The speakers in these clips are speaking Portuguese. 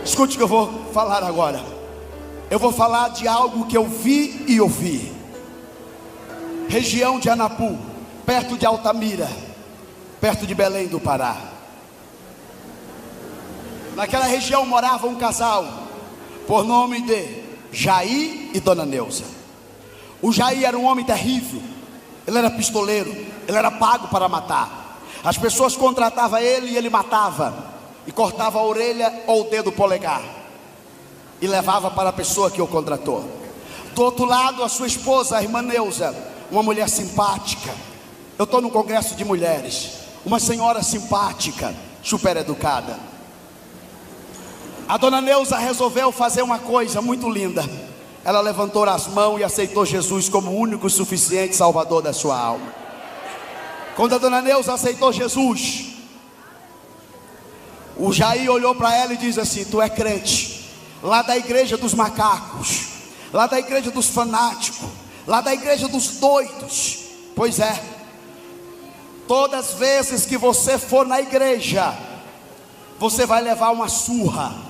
Escute o que eu vou falar agora. Eu vou falar de algo que eu vi e ouvi. Região de Anapu, perto de Altamira, perto de Belém do Pará. Naquela região morava um casal por nome de Jair e Dona Neuza. O Jair era um homem terrível. Ele era pistoleiro, ele era pago para matar. As pessoas contratavam ele e ele matava, e cortava a orelha ou o dedo polegar e levava para a pessoa que o contratou. Do outro lado, a sua esposa, a irmã Neuza, uma mulher simpática. Eu estou num congresso de mulheres. Uma senhora simpática, super educada. A dona Neuza resolveu fazer uma coisa muito linda. Ela levantou as mãos e aceitou Jesus como o único e suficiente salvador da sua alma. Quando a dona Neuza aceitou Jesus, o Jair olhou para ela e disse assim: tu é crente, lá da igreja dos macacos, lá da igreja dos fanáticos, lá da igreja dos doidos. Pois é, todas as vezes que você for na igreja, você vai levar uma surra.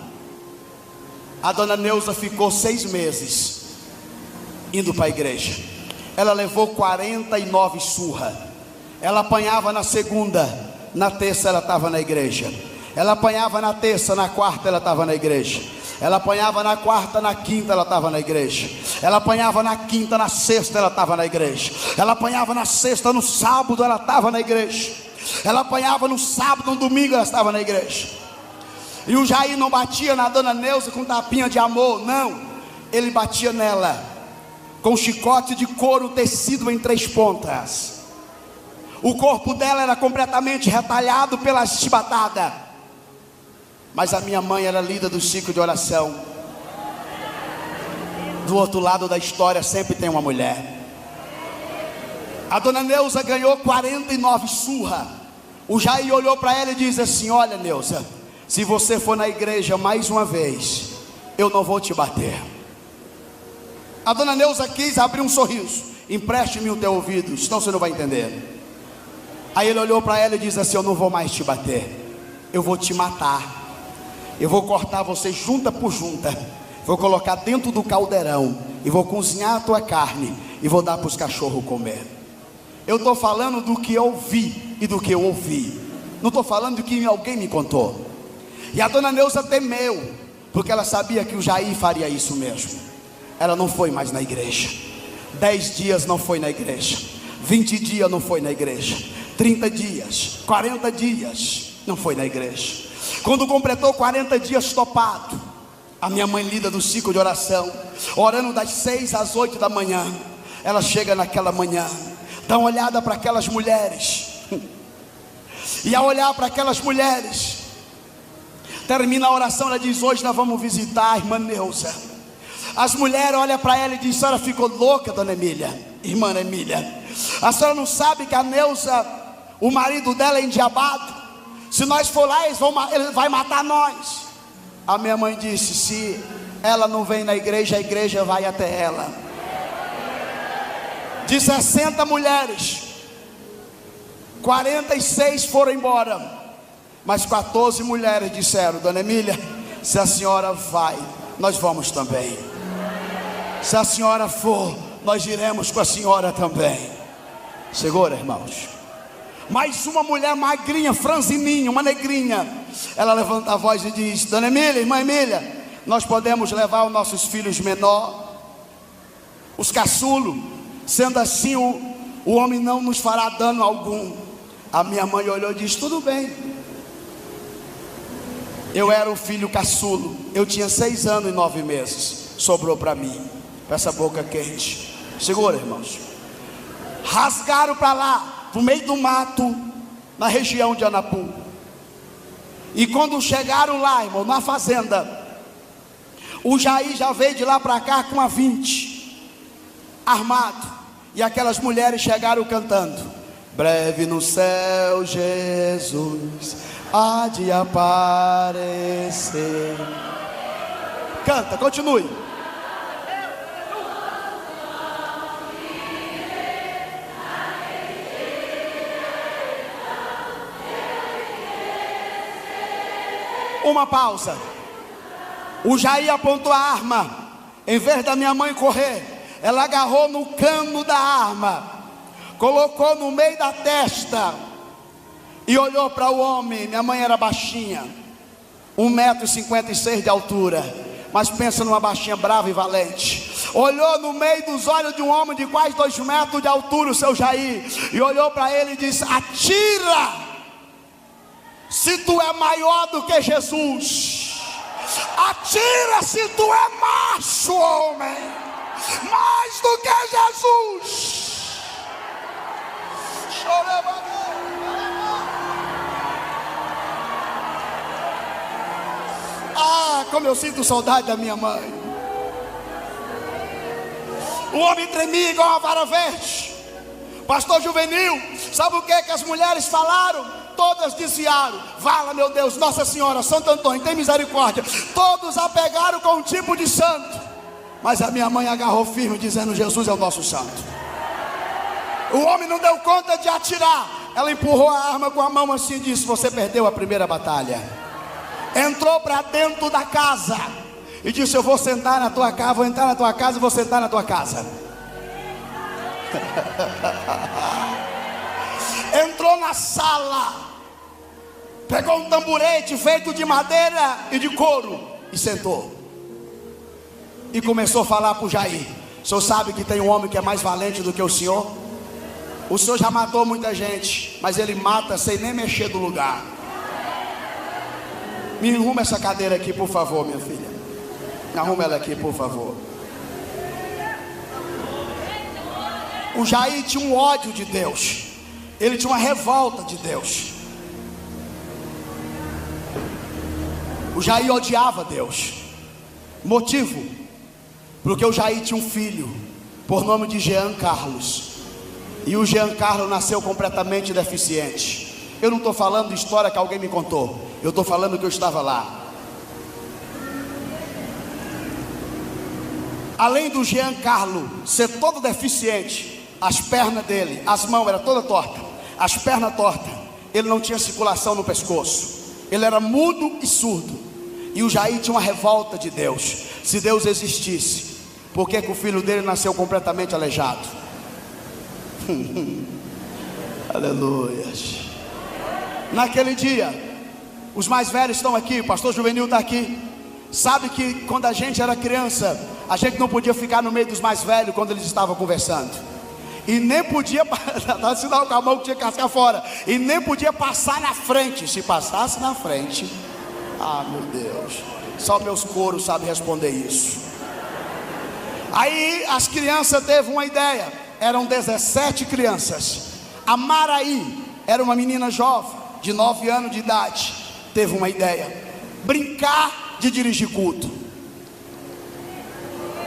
A dona Neuza ficou 6 meses indo para a igreja. Ela levou 49 surras. Ela apanhava na segunda, na terça ela estava na igreja. Ela apanhava na terça, na quarta ela estava na igreja. Ela apanhava na quarta, na quinta ela estava na igreja. Ela apanhava na quinta, na sexta ela estava na igreja. Ela apanhava na sexta, no sábado ela estava na igreja. Ela apanhava no sábado, no domingo ela estava na igreja. E o Jair não batia na dona Neuza com tapinha de amor, não. Ele batia nela com chicote de couro tecido em 3 pontas. O corpo dela era completamente retalhado pela chibatada. Mas a minha mãe era líder do ciclo de oração. Do outro lado da história sempre tem uma mulher. A dona Neuza ganhou 49 surras. O Jair olhou para ela e disse assim: olha, Neuza, se você for na igreja mais uma vez, eu não vou te bater. A dona Neuza quis abrir um sorriso. Empreste-me o teu ouvido, senão você não vai entender. Aí ele olhou para ela e disse assim: eu não vou mais te bater, eu vou te matar. Eu vou cortar você junta por junta, vou colocar dentro do caldeirão e vou cozinhar a tua carne e vou dar para os cachorros comer. Eu estou falando do que eu vi e do que eu ouvi, não estou falando do que alguém me contou. E a dona Neuza temeu, porque ela sabia que o Jair faria isso mesmo. Ela não foi mais na igreja. 10 dias não foi na igreja, 20 dias não foi na igreja, 30 dias, 40 dias não foi na igreja. Quando completou 40 dias topado, a minha mãe líder do ciclo de oração, orando das 6 às 8 da manhã, ela chega naquela manhã, dá uma olhada para aquelas mulheres, e ao olhar para aquelas mulheres, termina a oração, ela diz: hoje nós vamos visitar a irmã Neuza. As mulheres olham para ela e dizem: a senhora ficou louca, dona Emília, irmã Emília, a senhora não sabe que a Neuza, o marido dela é endiabado, se nós for lá ele vai matar nós. A minha mãe disse: se ela não vem na igreja, a igreja vai até ela. De 60 mulheres, 46 foram embora, mas 14 mulheres disseram: dona Emília, se a senhora vai, nós vamos também. Se a senhora for, nós iremos com a senhora também. Segura, irmãos. Mais uma mulher magrinha, franzininha, uma negrinha, ela levanta a voz e diz: dona Emília, irmã Emília, nós podemos levar os nossos filhos menores, os caçulos, sendo assim o homem não nos fará dano algum. A minha mãe olhou e disse: tudo bem. Eu era o filho caçulo, eu tinha 6 anos e 9 meses, sobrou para mim, com essa boca quente. Segura, irmãos. Rasgaram para lá, no meio do mato, na região de Anapu. E quando chegaram lá, irmão, na fazenda, o Jair já veio de lá para cá com a 20, armado. E aquelas mulheres chegaram cantando: breve no céu Jesus há de aparecer. Canta, continue. Uma pausa. O Jair apontou a arma. Em vez da minha mãe correr, ela agarrou no cano da arma, colocou no meio da testa e olhou para o homem. Minha mãe era baixinha, 1,56 m de altura, mas pensa numa baixinha brava e valente. Olhou no meio dos olhos de um homem de quase 2 metros de altura, o seu Jair, e olhou para ele e disse: atira, se tu é maior do que Jesus. Atira se tu é macho, homem, mais do que Jesus. Ah, como eu sinto saudade da minha mãe. O homem tremia igual uma vara verde. Pastor Juvenil, sabe o que as mulheres falaram? Todas desviaram. Vala, meu Deus, Nossa Senhora, Santo Antônio, tem misericórdia. Todos a pegaram com um tipo de santo, mas a minha mãe agarrou firme, dizendo: Jesus é o nosso santo. O homem não deu conta de atirar. Ela empurrou a arma com a mão assim e disse: você perdeu a primeira batalha. Entrou para dentro da casa e disse: eu vou sentar na tua casa, vou entrar na tua casa e vou sentar na tua casa. Entrou na sala, pegou um tamborete feito de madeira e de couro e sentou. E começou a falar para o Jair: o senhor sabe que tem um homem que é mais valente do que o senhor? O senhor já matou muita gente, mas ele mata sem nem mexer do lugar. Me arruma essa cadeira aqui, por favor, minha filha. Arruma ela aqui, por favor. O Jair tinha um ódio de Deus. Ele tinha uma revolta de Deus. O Jair odiava Deus. Motivo: porque o Jair tinha um filho por nome de Jean Carlos. E o Jean Carlos nasceu completamente deficiente. Eu não estou falando de história que alguém me contou, eu estou falando que eu estava lá. Além do Jean Carlos ser todo deficiente, as pernas dele, as mãos eram todas tortas, as pernas tortas, ele não tinha circulação no pescoço, ele era mudo e surdo. E o Jair tinha uma revolta de Deus. Se Deus existisse, por que o filho dele nasceu completamente aleijado? Aleluia. Naquele dia, os mais velhos estão aqui, o pastor Juvenil está aqui. Sabe que quando a gente era criança, a gente não podia ficar no meio dos mais velhos quando eles estavam conversando. E nem podia, dar sinal com a mão que tinha que cascar fora. E nem podia passar na frente. Se passasse na frente, ah, meu Deus, só meus coros sabem responder isso. Aí as crianças teve uma ideia. Eram 17 crianças. A Maraí era uma menina jovem, de 9 anos de idade. Teve uma ideia: brincar de dirigir culto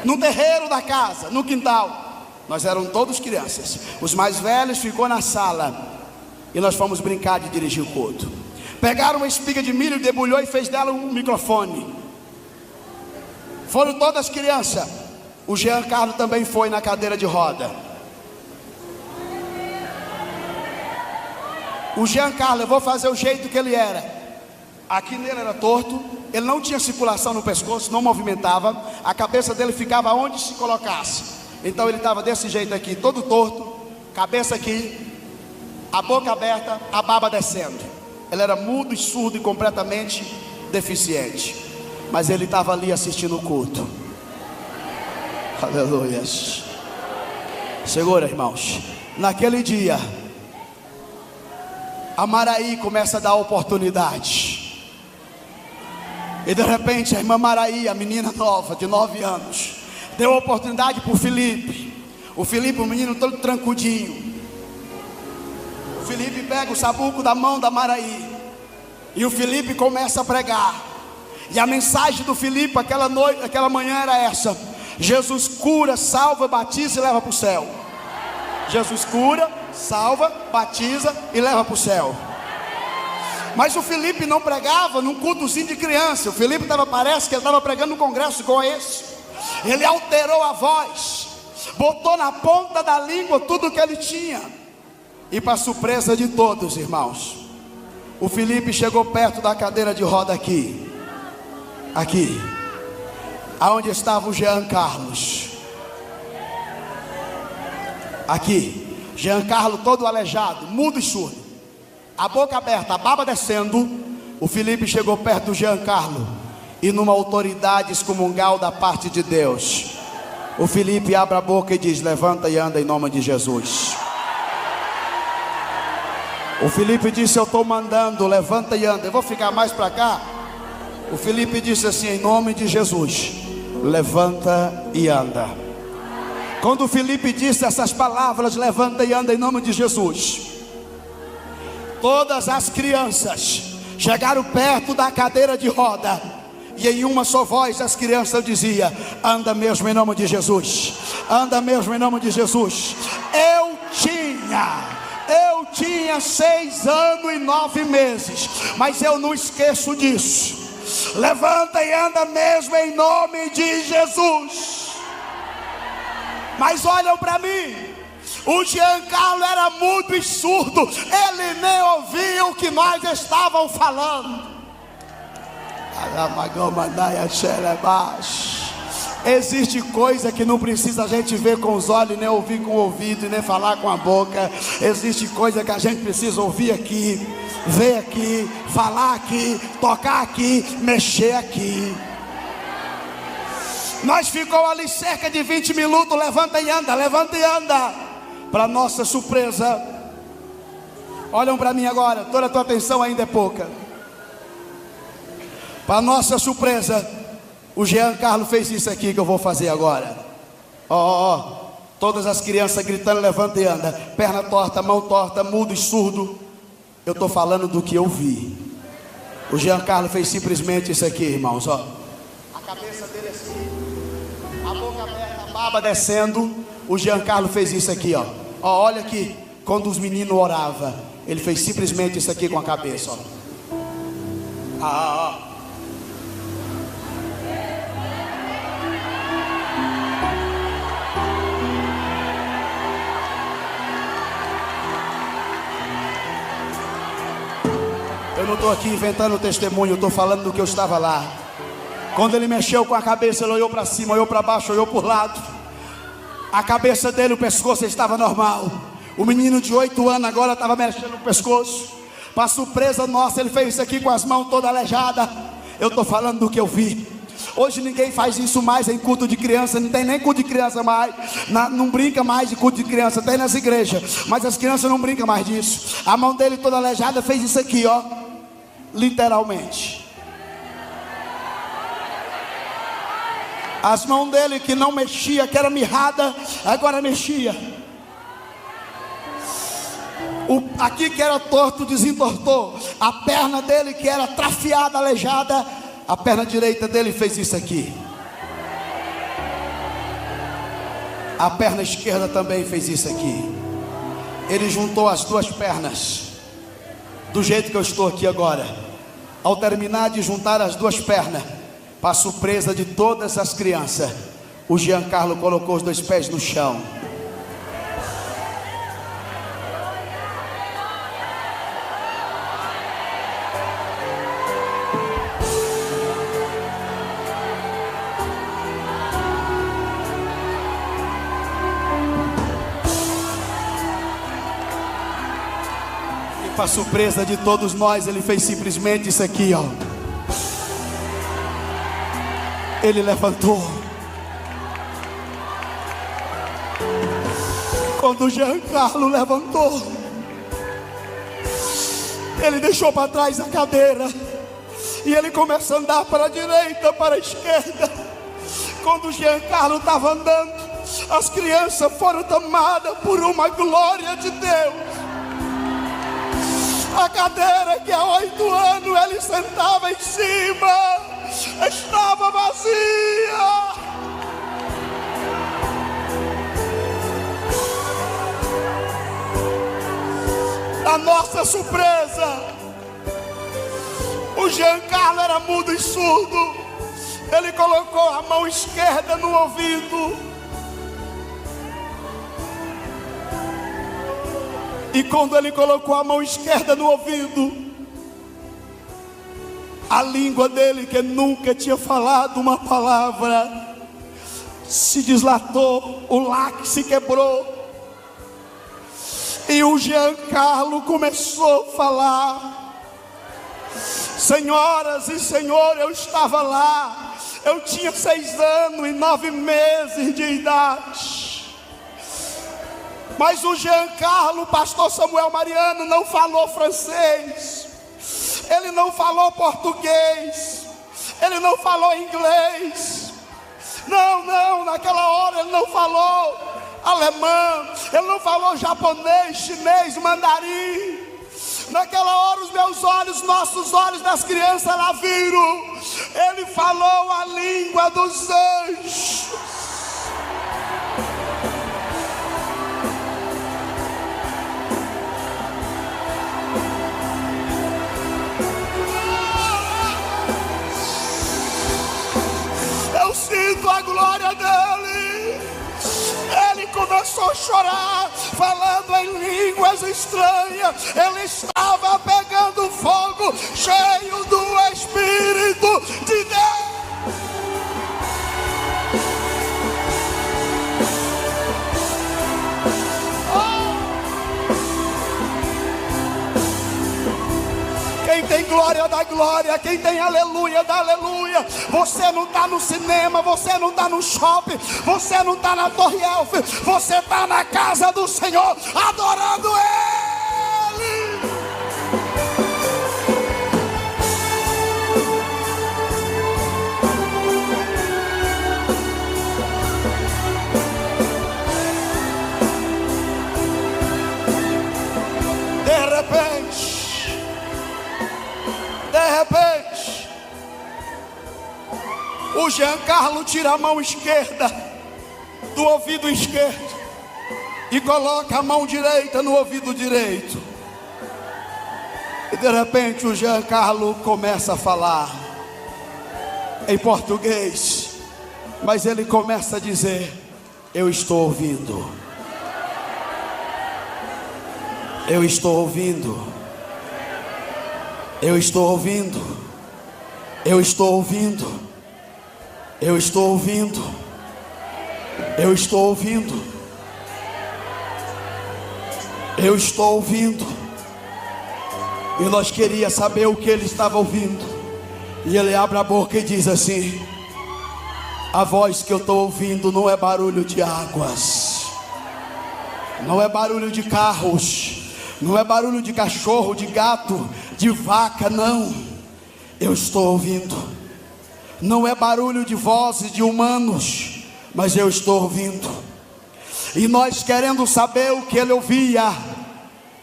no terreiro da casa, no quintal. Nós éramos todos crianças. Os mais velhos ficou na sala e nós fomos brincar de dirigir o culto. Pegaram uma espiga de milho, debulhou e fez dela um microfone. Foram todas crianças. O Jean Carlos também foi na cadeira de roda. O Jean Carlos, eu vou fazer o jeito que ele era. Aqui nele era torto, ele não tinha circulação no pescoço, não movimentava, a cabeça dele ficava onde se colocasse. Então ele estava desse jeito aqui, todo torto, cabeça aqui, a boca aberta, a baba descendo. Ele era mudo e surdo e completamente deficiente, mas ele estava ali assistindo o culto. Aleluia. Segura, irmãos. Naquele dia, a Maraí começa a dar oportunidade. E de repente a irmã Maraí, a menina nova de 9 anos, deu oportunidade para o Felipe. O Felipe, um menino todo trancudinho. O Felipe pega o sabuco da mão da Maraí e o Felipe começa a pregar. E a mensagem do Felipe aquela manhã era essa: Jesus cura, salva, batiza e leva para o céu. Jesus cura, salva, batiza e leva para o céu. Mas o Felipe não pregava num cultozinho de criança. O Felipe parece que ele estava pregando num congresso igual esse. Ele alterou a voz, botou na ponta da língua tudo que ele tinha. E para surpresa de todos, irmãos, o Felipe chegou perto da cadeira de roda aqui. aonde estava o Jean Carlos. Aqui, Jean Carlos todo aleijado, mudo e surdo, a boca aberta, a baba descendo. O Felipe chegou perto do Jean Carlos e, numa autoridade excomungal da parte de Deus, o Felipe abre a boca e diz: levanta e anda em nome de Jesus. O Felipe disse: eu estou mandando, levanta e anda. Eu vou ficar mais para cá. O Felipe disse assim: em nome de Jesus, levanta e anda. Quando o Felipe disse essas palavras, levanta e anda em nome de Jesus, todas as crianças chegaram perto da cadeira de roda, e em uma só voz as crianças diziam: anda mesmo em nome de Jesus, anda mesmo em nome de Jesus. Eu tinha 6 anos e 9 meses, mas eu não esqueço disso. Levanta e anda mesmo em nome de Jesus. Mas olham para mim, o Jean Carlos era mudo e surdo, ele nem ouvia o que nós estávamos falando. Existe coisa que não precisa a gente ver com os olhos, nem ouvir com o ouvido, nem falar com a boca. Existe coisa que a gente precisa ouvir aqui, ver aqui, falar aqui, tocar aqui, mexer aqui. Nós ficamos ali cerca de 20 minutos, levanta e anda, levanta e anda. Para nossa surpresa, olham para mim agora, toda a tua atenção ainda é pouca. Para nossa surpresa, o Jean Carlos fez isso aqui que eu vou fazer agora. Todas as crianças gritando: levanta e anda, perna torta, mão torta, mudo e surdo. Eu estou falando do que eu vi. O Jean Carlos fez simplesmente isso aqui, irmãos, ó. A cabeça dele assim, a boca aberta, a baba descendo. O Jean Carlos fez isso aqui, ó. Olha aqui, quando os meninos oravam, ele fez simplesmente isso aqui com a cabeça, ó. Eu não estou aqui inventando testemunho, eu estou falando do que eu estava lá. Quando ele mexeu com a cabeça, ele olhou para cima, olhou para baixo, olhou por lado. A cabeça dele, o pescoço estava normal. O menino de 8 anos agora estava mexendo no pescoço. Para surpresa nossa, ele fez isso aqui com as mãos todas aleijadas. Eu estou falando do que eu vi. Hoje ninguém faz isso mais em culto de criança. Não tem nem culto de criança mais. Não brinca mais de culto de criança. Tem nas igrejas, mas as crianças não brincam mais disso. A mão dele toda aleijada fez isso aqui, ó. Literalmente. As mãos dele que não mexia, que era mirrada, agora mexia. Aqui que era torto, desentortou. A perna dele que era trafiada, aleijada, a perna direita dele fez isso aqui. A perna esquerda também fez isso aqui. Ele juntou as duas pernas do jeito que eu estou aqui agora. Ao terminar de juntar as duas pernas, para surpresa de todas as crianças, o Jean Carlos colocou os 2 pés no chão. Para surpresa de todos nós, ele fez simplesmente isso aqui, ó. Ele levantou. Quando o Jean Carlos levantou, ele deixou para trás a cadeira e ele começou a andar para a direita, para a esquerda. Quando o Jean Carlos estava andando, as crianças foram tomadas por uma glória de Deus. A cadeira que há 8 anos ele sentava em cima estava vazia. A nossa surpresa, o Jean Carlos era mudo e surdo. Ele colocou a mão esquerda no ouvido. E quando ele colocou a mão esquerda no ouvido, A língua dele, que nunca tinha falado uma palavra, se deslatou, o lacre se quebrou, e o Giancarlo começou a falar. Senhoras e senhores, eu estava lá, eu tinha 6 anos e 9 meses de idade, mas o Giancarlo, o pastor Samuel Mariano, não falou francês, ele não falou português, ele não falou inglês, não, naquela hora ele não falou alemão, ele não falou japonês, chinês, mandarim. Naquela hora os meus olhos, nossos olhos das crianças lá viram, ele falou a língua dos anjos. Eu sinto a glória dele. Ele começou a chorar, falando em línguas estranhas. Ele estava pegando fogo, cheio do Espírito de Deus. Quem tem glória dá glória, quem tem aleluia dá aleluia. Você não está no cinema, você não está no shopping, você não está na Torre Eiffel, você está na casa do Senhor, adorando Ele. De repente, o Giancarlo tira a mão esquerda do ouvido esquerdo e coloca a mão direita no ouvido direito. E de repente o Giancarlo começa a falar em português, mas ele começa a dizer: eu estou ouvindo, eu estou ouvindo, eu estou ouvindo, eu estou ouvindo, eu estou ouvindo, eu estou ouvindo, eu estou ouvindo. E nós queríamos saber o que ele estava ouvindo. E ele abre a boca e diz assim: a voz que eu estou ouvindo não é barulho de águas, não é barulho de carros, não é barulho de cachorro, de gato, de vaca, não. Eu estou ouvindo, não é barulho de vozes de humanos, mas eu estou ouvindo. E nós querendo saber o que ele ouvia,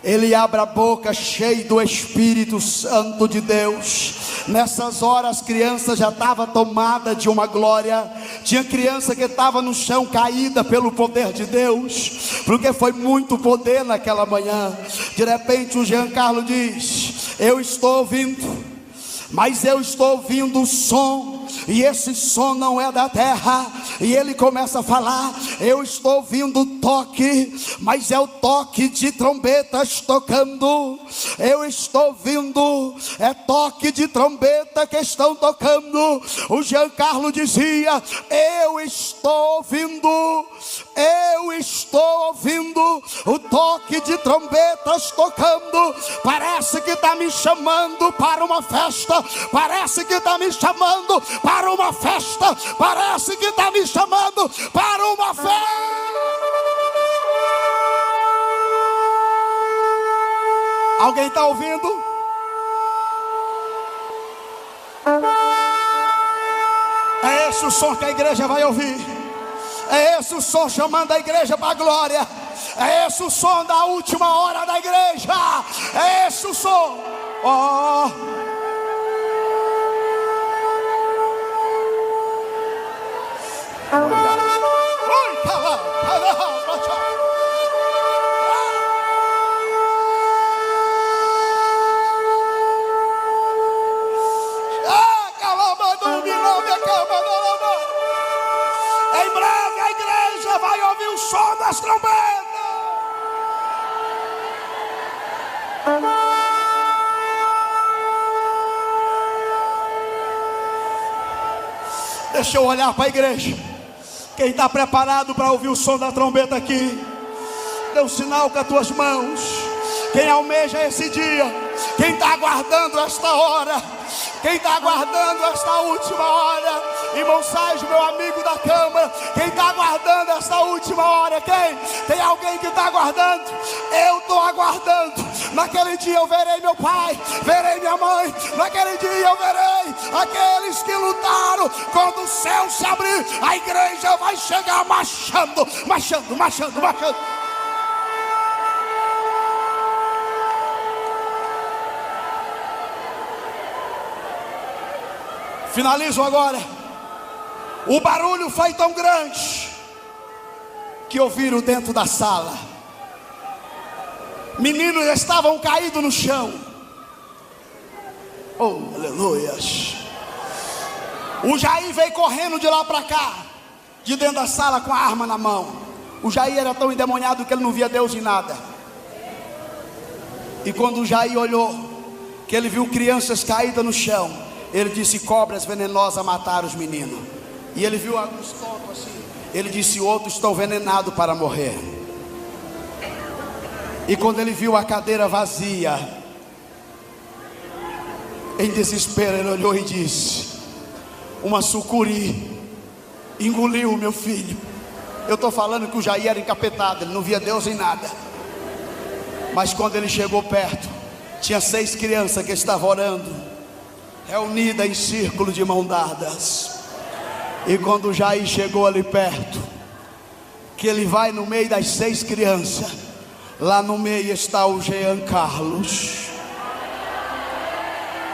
ele abre a boca cheio do Espírito Santo de Deus. Nessas horas as crianças já estavam tomadas de uma glória. Tinha criança que estava no chão caída pelo poder de Deus, porque foi muito poder naquela manhã. De repente o Giancarlo diz: eu estou ouvindo, mas eu estou ouvindo o som, e esse som não é da terra. E ele começa a falar: eu estou ouvindo o toque, mas é o toque de trombetas tocando. Eu estou ouvindo, é toque de trombeta que estão tocando. O Giancarlo dizia: eu estou ouvindo o toque de trombetas tocando. Parece que está me chamando para uma festa, parece que está me chamando para uma festa, parece que está me chamando para uma festa. Alguém está ouvindo? É esse o som que a igreja vai ouvir. É esse o som chamando a igreja para a glória. É esse o som da última hora da igreja. É esse o som. Oh. Em breve a igreja vai ouvir o som das trombetas. Deixa eu olhar para a igreja. Quem está preparado para ouvir o som da trombeta aqui, dê um sinal com as tuas mãos. Quem almeja esse dia, quem está aguardando esta hora, quem está aguardando esta última hora, irmão Sérgio, meu amigo da câmara, quem está aguardando esta última hora? Quem? Tem alguém que está aguardando? Eu estou aguardando. Naquele dia eu verei meu pai, verei minha mãe. Naquele dia eu verei aqueles que lutaram. Quando o céu se abrir, a igreja vai chegar marchando, marchando, marchando, marchando. Finalizo agora. O barulho foi tão grande que ouviram dentro da sala. Meninos estavam caídos no chão. Oh, aleluias. O Jair veio correndo de lá para cá, de dentro da sala com a arma na mão. O Jair era tão endemoniado que ele não via Deus em nada. E quando o Jair olhou, que ele viu crianças caídas no chão, ele disse: cobras venenosas mataram os meninos. E ele viu alguns corpos assim. Ele disse: outros estão venenados para morrer. E quando ele viu a cadeira vazia, em desespero ele olhou e disse: uma sucuri engoliu o meu filho. Eu estou falando que o Jair era encapetado, ele não via Deus em nada. Mas quando ele chegou perto, tinha 6 crianças que estavam orando, reunidas em círculo de mãos dadas. E quando o Jair chegou ali perto, que ele vai no meio das 6 crianças, lá no meio está o Jean Carlos.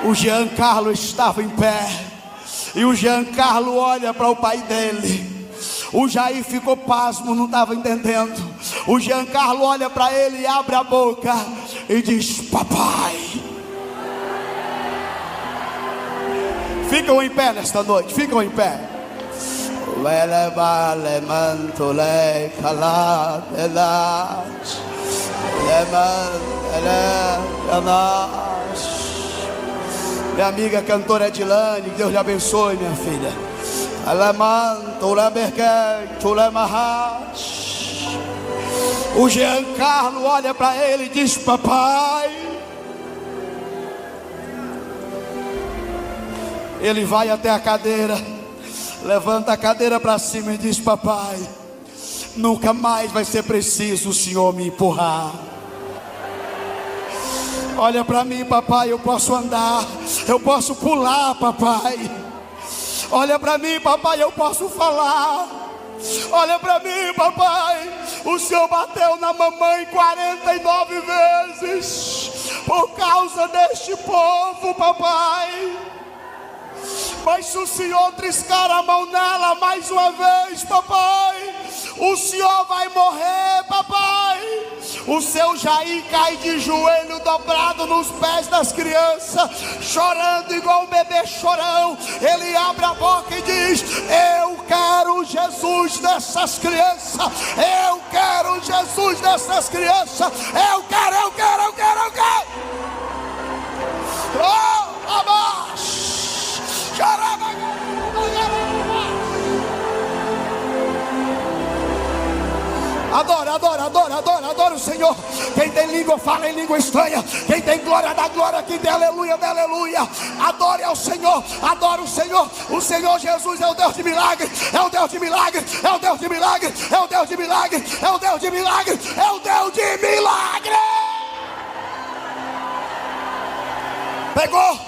O Jean Carlos estava em pé, e o Jean Carlos olha para o pai dele. O Jair ficou pasmo, não estava entendendo. O Jean Carlos olha para ele e abre a boca e diz: papai. Ficam em pé nesta noite, ficam em pé. Minha amiga cantora Edilane, Deus lhe abençoe, minha filha. O Jean Carlos olha para ele e diz: papai. Ele vai até a cadeira, levanta a cadeira para cima e diz: papai, nunca mais vai ser preciso o senhor me empurrar. Olha para mim, papai, eu posso andar, eu posso pular, papai. Olha para mim, papai, eu posso falar. Olha para mim, papai, o senhor bateu na mamãe 49 vezes por causa deste povo, papai. Mas se o senhor triscar a mão nela mais uma vez, papai, o senhor vai morrer, papai. O seu Jair cai de joelho dobrado nos pés das crianças, chorando igual um bebê chorão. Ele abre a boca e diz: eu quero Jesus dessas crianças. Eu quero Jesus dessas crianças. Eu quero, eu quero, eu quero, eu quero. Oh, abaixo. Adora, adora, adora, adora, adora o Senhor. Quem tem língua, fala em língua estranha. Quem tem glória, dá glória. Quem tem aleluia, dá aleluia. Adore ao Senhor, adora o Senhor. O Senhor Jesus é o Deus de milagre. É o Deus de milagre, é o Deus de milagre. É o Deus de milagre, é o Deus de milagre. É o Deus de milagre. Pegou?